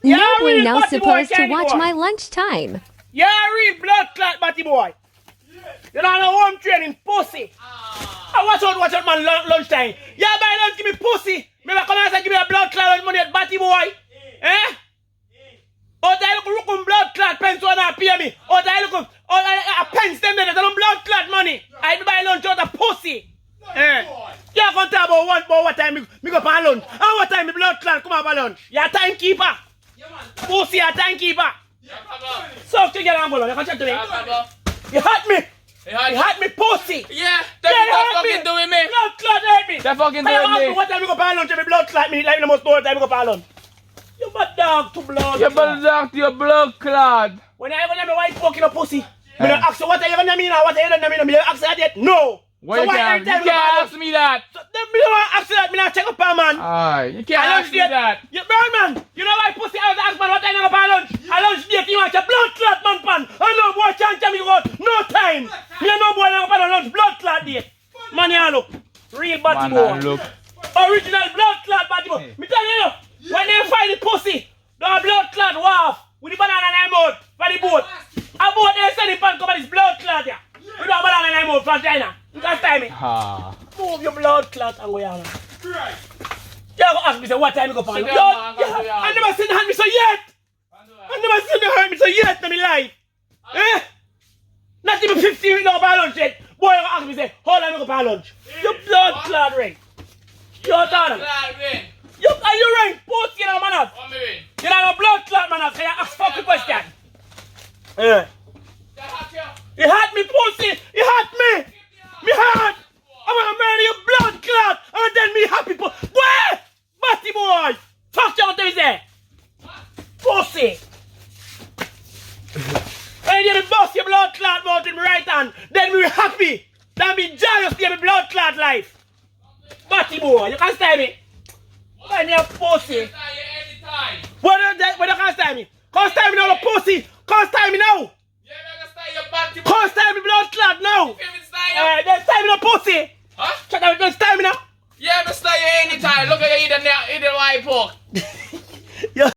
Yeah, Nobody real now batty boy, supposed to Kenny watch boy. my lunchtime. You're a real blood clot batty boy. You don't know home training, pussy. Watch out, man, lunchtime. Yeah, buy lunch, give me pussy. Maybe come and say, give me a blood clot money at batty boy. Eh? Oh, they look blood clot pens on a pay me. Oh, they look a pens them there, they don't blood clot money. I buy lunch out of pussy. Eh? You can't talk about what time me go for lunch. And what time me blood clot come up for lunch. You're a timekeeper. Pussy, a timekeeper. So, you get on board, you can chat to me. You hurt me. You hurt me, pussy. Yeah, they fucking doing me. Blood clot hurt me. They fucking doing me. What time you go for lunch? Every blood clot me like the most time you go for lunch. You bad dog to blood. You bad dog to your blood clot. When I have my wife fucking a pussy, me don't ask you what are you gonna mean or what are you gonna mean. Me don't ask that yet. No. Why you can't ask me that? So, me don't ask that. Me don't check up on man. Aye, you can't ask me that. You brown man. You know why pussy I was ask man what time you go for lunch? I lunch date you want your blood clot man pan. I know boy can't tell me go out. No time. Me no boy now for lunch blood clot date. Man you look. Real body boy. Look. Original blood clot body boy. Me tell you. When they find the pussy, the blood clot waff with the banana in their mouth for the boat. A boat they send the pan come and this blood clot here. With the banana in their mouth from China. You can time me. Move your blood clot and go here. Right. You go ask me say what time you go for? I never seen the hand me so yet. I never seen the hand me so yet in my life. Eh? Not even 15 minutes go for lunch yet. Boy you go ask me say how long you go for lunch? Your blood clot ring. Your daughter. Are you right? Post you know man. You know no blood clot man. So you ask fucking question. Yeah. You hurt me pussy. You hurt me. Me hurt. I'm gonna murder your blood clot and then me happy boy. Batty boy. Talk to you what they say. Pussy. When you bust your blood clot out in my right hand, then we happy. Then be joyous to your blood clot life. Batty boy, you can style me. When you're pussy. What you can't style me? Can't style me now, the pussy. Can't style me now. Can't style me blood clot now. Then style me the pussy.